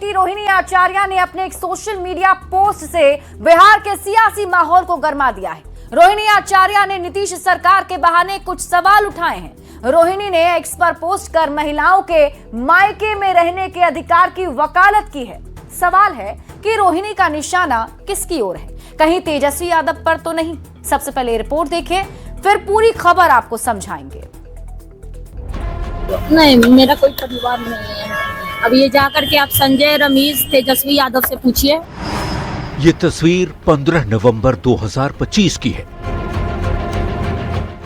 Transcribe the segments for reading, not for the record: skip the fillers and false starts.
बेटी रोहिणी आचार्य ने अपने एक सोशल मीडिया पोस्ट से बिहार के सियासी माहौल को गर्मा दिया है। रोहिणी आचार्य ने नीतीश सरकार के बहाने कुछ सवाल उठाए हैं। रोहिणी ने एक्स पर पोस्ट कर महिलाओं के मायके में रहने के अधिकार की वकालत की है। सवाल है कि रोहिणी का निशाना किसकी ओर है, कहीं तेजस्वी यादव पर तो नहीं। सबसे पहले रिपोर्ट देखें, फिर पूरी खबर आपको समझाएंगे। नहीं, मेरा कोई परिवार नहीं है। अब ये जाकर के आप संजय, रमेश, तेजस्वी यादव से पूछिए। ये तस्वीर 15 नवंबर 2025 की है।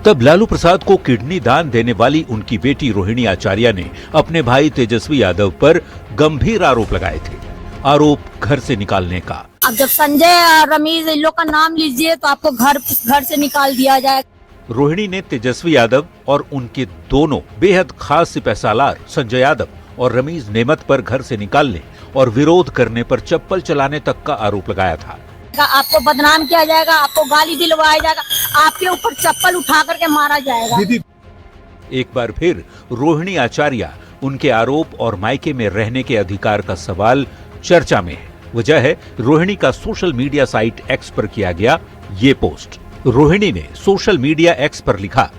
तब लालू प्रसाद को किडनी दान देने वाली उनकी बेटी रोहिणी आचार्य ने अपने भाई तेजस्वी यादव पर गंभीर आरोप लगाए थे। आरोप घर से निकालने का। अब जब संजय, रमेश इन लोग का नाम लीजिए तो आपको घर से निकाल दिया जाए। रोहिणी ने तेजस्वी यादव और उनके दोनों बेहद खास सिपहसालार संजय यादव और रमीज नेमत पर घर से निकालने और विरोध करने पर चप्पल चलाने तक का आरोप लगाया था। आपको बदनाम किया जाएगा, आपको गाली दिलवाया जाएगा, आपके ऊपर चप्पल उठा करके मारा जाएगा। एक बार फिर रोहिणी आचार्य, उनके आरोप और मायके में रहने के अधिकार का सवाल चर्चा में है। वजह है रोहिणी का सोशल मीडिया साइट एक्स पर किया गया ये पोस्ट। रोहिणी ने सोशल मीडिया एक्स पर लिखा,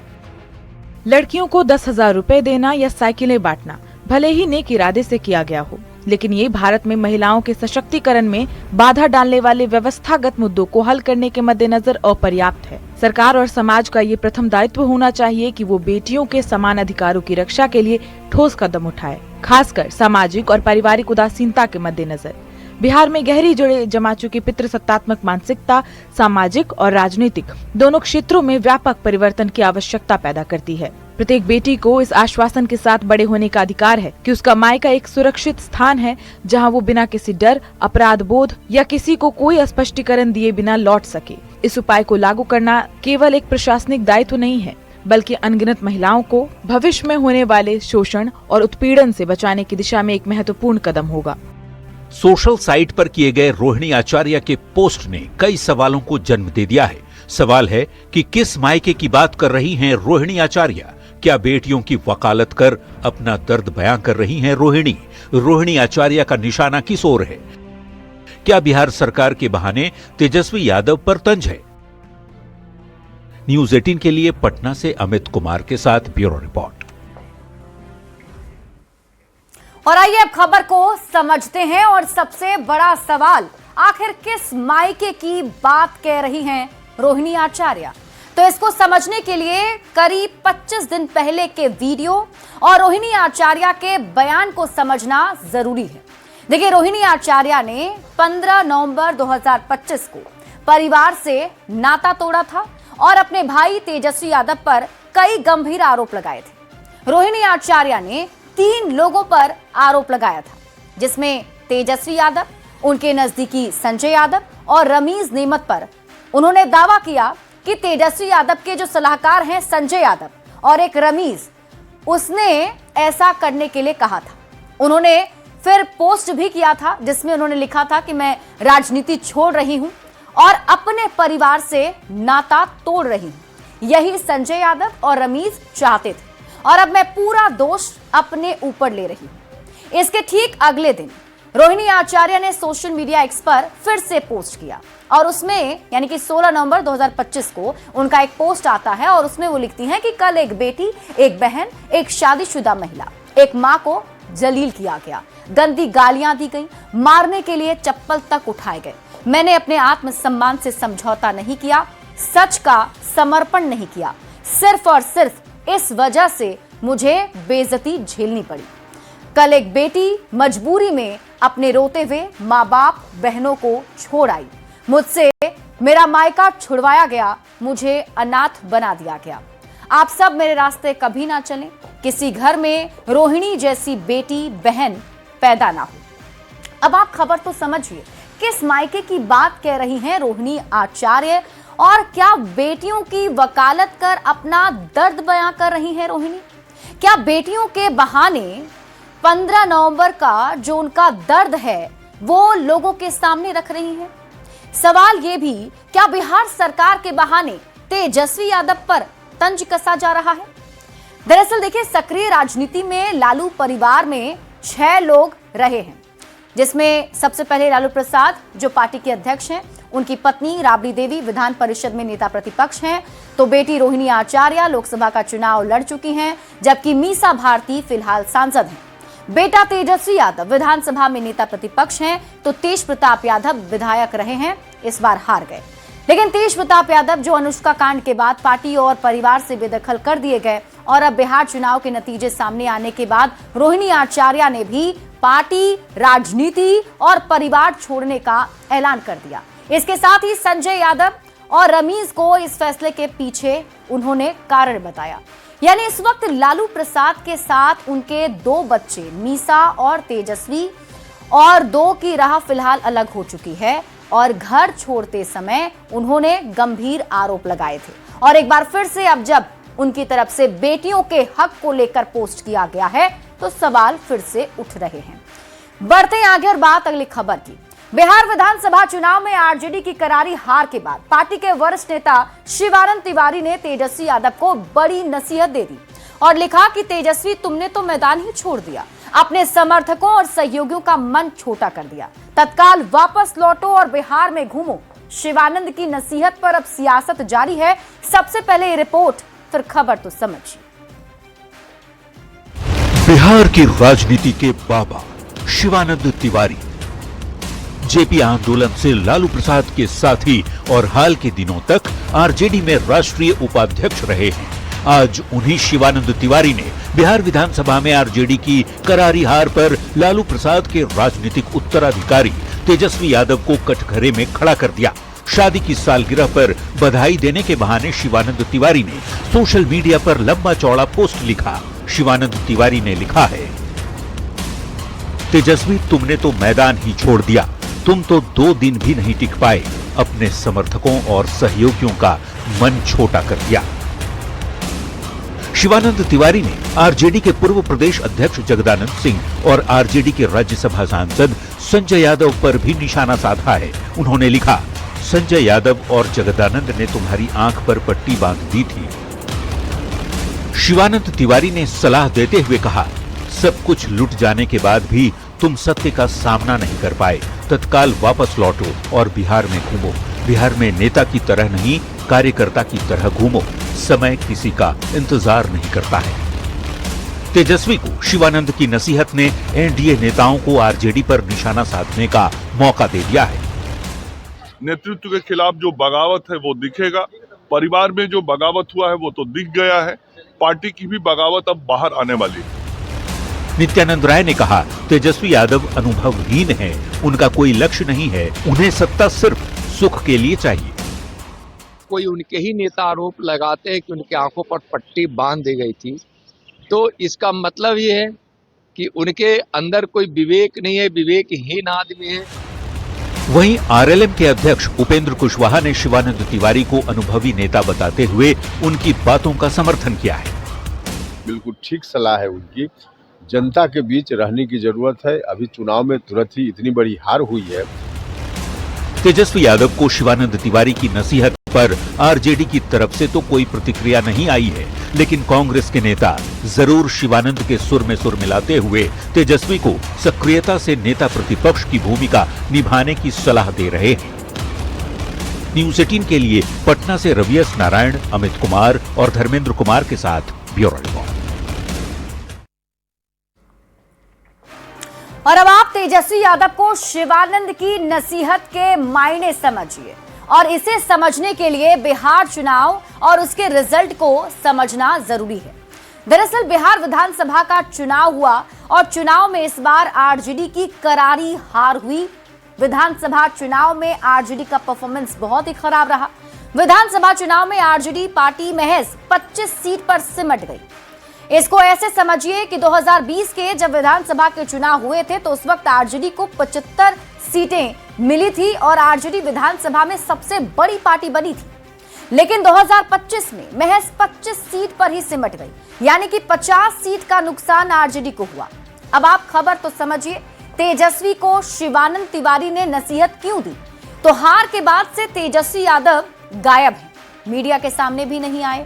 लड़कियों को 10,000 रुपए देना या साइकिलें बांटना भले ही नेक इरादे से किया गया हो, लेकिन ये भारत में महिलाओं के सशक्तिकरण में बाधा डालने वाले व्यवस्थागत मुद्दों को हल करने के मद्देनजर अपर्याप्त है। सरकार और समाज का ये प्रथम दायित्व होना चाहिए कि वो बेटियों के समान अधिकारों की रक्षा के लिए ठोस कदम उठाए, खासकर सामाजिक और पारिवारिक उदासीनता के मद्देनजर। बिहार में गहरी जड़ें जमा चुकी पितृसत्तात्मक मानसिकता सामाजिक और राजनीतिक दोनों क्षेत्रों में व्यापक परिवर्तन की आवश्यकता पैदा करती है। प्रत्येक बेटी को इस आश्वासन के साथ बड़े होने का अधिकार है कि उसका मायका एक सुरक्षित स्थान है, जहां वो बिना किसी डर, अपराध बोध या किसी को कोई स्पष्टीकरण दिए बिना लौट सके। इस उपाय को लागू करना केवल एक प्रशासनिक दायित्व नहीं है, बल्कि अनगिनत महिलाओं को भविष्य में होने वाले शोषण और उत्पीड़न से बचाने की दिशा में एक महत्वपूर्ण कदम होगा। सोशल साइट पर किए गए रोहिणी आचार्य के पोस्ट ने कई सवालों को जन्म दे दिया है। सवाल है कि किस मायके की बात कर रही हैं रोहिणी आचार्य? क्या बेटियों की वकालत कर अपना दर्द बयां कर रही हैं रोहिणी? रोहिणी आचार्य का निशाना किस ओर है? क्या बिहार सरकार के बहाने तेजस्वी यादव पर तंज है? न्यूज़ 18 के लिए पटना से अमित कुमार के साथ ब्यूरो रिपोर्ट। और आइए अब खबर को समझते हैं। और सबसे बड़ा सवाल, आखिर किस मायके की बात कह रही हैं रोहिणी आचार्य? तो इसको समझने के लिए करीब 25 दिन पहले के वीडियो और रोहिणी आचार्य के बयान को समझना जरूरी है। देखिए, रोहिणी आचार्य ने 15 नवंबर 2025 को परिवार से नाता तोड़ा था और अपने भाई तेजस्वी यादव पर कई गंभीर आरोप लगाए थे। रोहिणी आचार्य ने 3 लोगों पर आरोप लगाया था, जिसमें तेजस्वी यादव, उनके नजदीकी संजय यादव और रमीज नेमत पर उन्होंने दावा किया कि तेजस्वी यादव के जो सलाहकार हैं संजय यादव और एक रमीज, उसने ऐसा करने के लिए कहा था। उन्होंने फिर पोस्ट भी किया था जिसमें उन्होंने लिखा था कि मैं राजनीति छोड़ रही हूं और अपने परिवार से नाता तोड़ रही हूं। यही संजय यादव और रमीज चाहते थे और अब मैं पूरा दोष अपने ऊपर ले रही हूं। इसके ठीक अगले दिन रोहिणी आचार्य ने सोशल मीडिया एक्स पर फिर से पोस्ट किया और उसमें यानी कि 16 नवंबर 2025 को उनका एक पोस्ट आता है और उसमें वो लिखती हैं कि कल एक बेटी, एक बहन, एक शादीशुदा महिला, एक मां को जलील किया गया, गंदी गालियां दी गई, मारने के लिए चप्पल तक उठाए गए। मैंने अपने आत्मसम्मान से समझौता नहीं किया, सच का समर्पण नहीं किया, सिर्फ और सिर्फ इस वजह से मुझे बेइज्जती झेलनी पड़ी। कल एक बेटी मजबूरी में अपने रोते हुए माँ बाप, बहनों को छोड़ आई। मुझसे मेरा मायका छुड़वाया गया, मुझे अनाथ बना दिया गया। आप सब मेरे रास्ते कभी ना चलें, किसी घर में रोहिणी जैसी बेटी, बहन पैदा ना हो। अब आप खबर तो समझिए, किस मायके की बात कह रही हैं रोहिणी आचार्य और क्या बेटियों की वकालत कर अपना दर्द बयां कर रही हैं रोहिणी? क्या बेटियों के बहाने 15 नवंबर का जो उनका दर्द है वो लोगों के सामने रख रही हैं? सवाल ये भी, क्या बिहार सरकार के बहाने तेजस्वी यादव पर तंज कसा जा रहा है? दरअसल देखिए, सक्रिय राजनीति में लालू परिवार में 6 लोग रहे हैं। जिसमें सबसे पहले लालू प्रसाद जो पार्टी के अध्यक्ष हैं, उनकी पत्नी राबड़ी देवी विधान परिषद में नेता प्रतिपक्ष हैं, तो बेटी रोहिणी आचार्य लोकसभा का चुनाव लड़ चुकी हैं, जबकि मीसा भारती फिलहाल सांसद हैं। बेटा तेजस्वी यादव विधानसभा में नेता प्रतिपक्ष हैं, तो तेज प्रताप यादव विधायक रहे हैं, इस बार हार गए। लेकिन तेज प्रताप यादव जो अनुष्का कांड के बाद पार्टी और परिवार से बेदखल कर दिए गए और अब बिहार चुनाव के नतीजे सामने आने के बाद रोहिणी आचार्य ने भी पार्टी, राजनीति और परिवार छोड़ने का ऐलान कर दिया। इसके साथ ही संजय यादव और रमीज को इस फैसले के पीछे उन्होंने कारण बताया। यानी इस वक्त लालू प्रसाद के साथ उनके 2 बच्चे मीसा और तेजस्वी और 2 की राह फिलहाल अलग हो चुकी है और घर छोड़ते समय उन्होंने गंभीर आरोप लगाए थे। और एक बार फिर से अब जब उनकी तरफ से बेटियों के हक को लेकर पोस्ट किया गया है तो सवाल फिर से उठ रहे हैं। बढ़ते आगे और बात अगली खबर की। बिहार विधानसभा चुनाव में आरजेडी की करारी हार के बाद पार्टी के वरिष्ठ नेता शिवानंद तिवारी ने तेजस्वी यादव को बड़ी नसीहत दे दी और लिखा कि तेजस्वी, तुमने तो मैदान ही छोड़ दिया, अपने समर्थकों और सहयोगियों का मन छोटा कर दिया, तत्काल वापस लौटो और बिहार में घूमो। शिवानंद की नसीहत पर अब सियासत जारी है। सबसे पहले ये रिपोर्ट, फिर खबर तो समझिए। बिहार की राजनीति के बाबा शिवानंद तिवारी जेपी आंदोलन से लालू प्रसाद के साथी और हाल के दिनों तक आरजेडी में राष्ट्रीय उपाध्यक्ष रहे हैं। आज उन्हीं शिवानंद तिवारी ने बिहार विधानसभा में आरजेडी की करारी हार पर लालू प्रसाद के राजनीतिक उत्तराधिकारी तेजस्वी यादव को कटघरे में खड़ा कर दिया। शादी की सालगिरह पर बधाई देने के बहाने शिवानंद तिवारी ने सोशल मीडिया पर लंबा चौड़ा पोस्ट लिखा। शिवानंद तिवारी ने लिखा है, तेजस्वी, तुमने तो मैदान ही छोड़ दिया, तुम तो 2 दिन भी नहीं टिक पाए, अपने समर्थकों और सहयोगियों का मन छोटा कर दिया। शिवानंद तिवारी ने आरजेडी के पूर्व प्रदेश अध्यक्ष जगदानंद सिंह और आरजेडी के राज्यसभा सांसद संजय यादव पर भी निशाना साधा है। उन्होंने लिखा, संजय यादव और जगदानंद ने तुम्हारी आंख पर पट्टी बांध दी थी। शिवानंद तिवारी ने सलाह देते हुए कहा, सब कुछ लुट जाने के बाद भी तुम सत्य का सामना नहीं कर पाए, तत्काल वापस लौटो और बिहार में घूमो। बिहार में नेता की तरह नहीं, कार्यकर्ता की तरह घूमो। समय किसी का इंतजार नहीं करता है। तेजस्वी को शिवानंद की नसीहत ने एनडीए नेताओं को आरजेडी पर निशाना साधने का मौका दे दिया है। नेतृत्व के खिलाफ जो बगावत है वो दिखेगा, परिवार में जो बगावत हुआ है वो तो दिख गया है, पार्टी की भी बगावत अब बाहर आने वाली है। नित्यानंद राय ने कहा, तेजस्वी यादव अनुभवहीन है, उनका कोई लक्ष्य नहीं है, उन्हें सत्ता सिर्फ सुख के लिए चाहिए। कोई उनके ही नेता आरोप लगाते हैं कि उनकी आंखों पर पट्टी बांध दी गई थी, तो इसका मतलब ये है कि उनके अंदर कोई विवेक नहीं है, विवेकहीन आदमी है। वहीं आरएलएम के अध्यक्ष उपेंद्र कुशवाहा ने शिवानंद तिवारी को अनुभवी नेता बताते हुए उनकी बातों का समर्थन किया है। बिल्कुल ठीक सलाह है उनकी, जनता के बीच रहने की जरूरत है। अभी चुनाव में तुरंत ही इतनी बड़ी हार हुई है। तेजस्वी यादव को शिवानंद तिवारी की नसीहत पर आरजेडी की तरफ से तो कोई प्रतिक्रिया नहीं आई है, लेकिन कांग्रेस के नेता जरूर शिवानंद के सुर में सुर मिलाते हुए तेजस्वी को सक्रियता से नेता प्रतिपक्ष की भूमिका निभाने की सलाह दे रहे हैं। न्यूज 18 के लिए पटना से रवियस नारायण, अमित कुमार और धर्मेंद्र कुमार के साथ ब्यूरो रिपोर्ट। और अब आप तेजस्वी यादव को शिवानंद की नसीहत के मायने समझिए, और इसे समझने के लिए बिहार चुनाव और उसके रिजल्ट को समझना जरूरी है। दरअसल बिहार विधानसभा का चुनाव हुआ और चुनाव में इस बार आरजेडी की करारी हार हुई। विधानसभा चुनाव में आरजेडी का परफॉर्मेंस बहुत ही खराब रहा। विधानसभा चुनाव में आरजेडी पार्टी महज 25 सीट पर सिमट गई। इसको ऐसे समझिए कि 2020 के जब विधानसभा के चुनाव हुए थे तो उस वक्त आरजेडी को 75 सीटें मिली थी और आरजेडी विधानसभा में सबसे बड़ी पार्टी बनी थी। लेकिन 2025 में महज 25 सीट पर ही सिमट गई, यानी कि 50 सीट का नुकसान आरजेडी को हुआ। अब आप खबर तो समझिए, तेजस्वी को शिवानंद तिवारी ने नसीहत क्यों दी? तो हार के बाद से तेजस्वी यादव गायब हैं, मीडिया के सामने भी नहीं आए।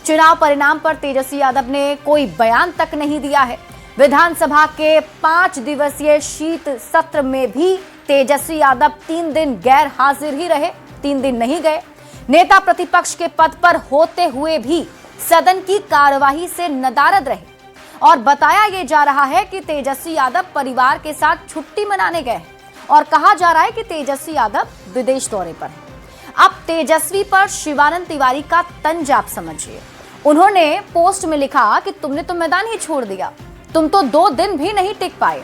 चुनाव परिणाम पर तेजस्वी यादव ने कोई बयान तक नहीं दिया है। विधानसभा के 5 दिवसीय शीत सत्र में भी तेजस्वी यादव 3 दिन गैर हाजिर ही रहे, 3 दिन नहीं गए। नेता प्रतिपक्ष के पद पर होते हुए भी सदन की कार्यवाही से नदारद रहे और बताया यह जा रहा है कि तेजस्वी यादव परिवार के साथ छुट्टी मनाने गए हैं और कहा जा रहा है कि तेजस्वी यादव विदेश दौरे पर हैं। अब तेजस्वी पर शिवानंद तिवारी का तंज आप समझिए। उन्होंने पोस्ट में लिखा कि तुमने तो मैदान ही छोड़ दिया, तुम तो 2 दिन भी नहीं टिक पाए।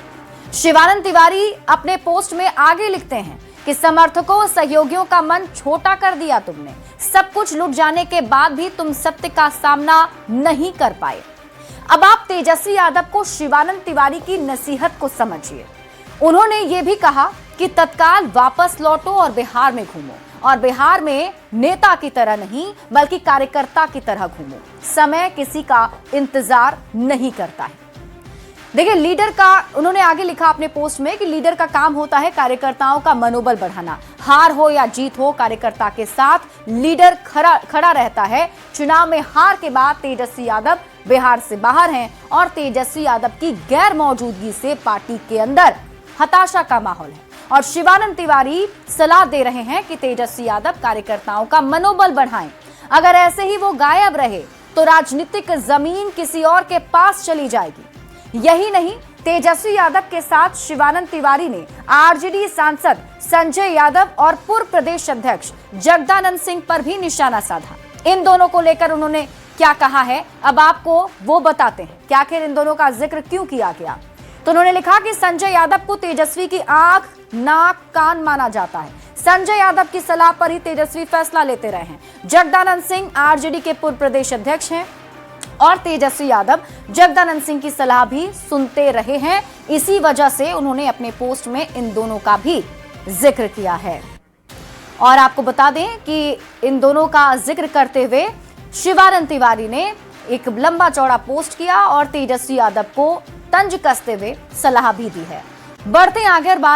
शिवानंद तिवारी अपने पोस्ट में आगे लिखते हैं कि समर्थकों सहयोगियों का मन छोटा कर दिया तुमने, सब कुछ लुट जाने के बाद भी तुम सत्य का सामना नहीं कर पाए। अब आप तेजस्वी यादव को शिवानंद तिवारी की नसीहत को समझिए। उन्होंने ये भी कहा कि तत्काल वापस लौटो और बिहार में घूमो, और बिहार में नेता की तरह नहीं बल्कि कार्यकर्ता की तरह घूमो। समय किसी का इंतजार नहीं करता है। देखिए, लीडर का, उन्होंने आगे लिखा अपने पोस्ट में कि लीडर का काम होता है कार्यकर्ताओं का मनोबल बढ़ाना। हार हो या जीत हो, कार्यकर्ता के साथ लीडर खड़ा रहता है। चुनाव में हार के बाद तेजस्वी यादव बिहार से बाहर हैं और तेजस्वी यादव की गैर मौजूदगी से पार्टी के अंदर हताशा का माहौल है और शिवानंद तिवारी सलाह दे रहे हैं कि तेजस्वी यादव कार्यकर्ताओं का मनोबल बढ़ाएं। अगर ऐसे ही वो गायब रहे तो राजनीतिक जमीन किसी और के पास चली जाएगी। यही नहीं, तेजस्वी यादव के साथ शिवानंद तिवारी ने आरजेडी सांसद संजय यादव और पूर्व प्रदेश अध्यक्ष जगदानंद सिंह पर भी निशाना साधा। इन दोनों को लेकर उन्होंने क्या कहा है, अब आपको वो बताते हैं कि आखिर इन दोनों का जिक्र क्यों किया गया। तो उन्होंने लिखा कि संजय यादव को तेजस्वी की आंख, नाक, कान माना जाता है। संजय यादव की सलाह पर ही तेजस्वी फैसला लेते रहे हैं। जगदानंद सिंह आरजेडी के पूर्व प्रदेश अध्यक्ष हैं और तेजस्वी यादव जगदानंद सिंह की सलाह भी सुनते रहे हैं। इसी वजह से उन्होंने अपने पोस्ट में इन दोनों का भी जिक्र किया है। और आपको बता दें कि इन दोनों का जिक्र करते हुए शिवानंद तिवारी ने एक लंबा चौड़ा पोस्ट किया और तेजस्वी यादव को तंज कसते हुए सलाह भी दी है। बढ़ते आगे और बात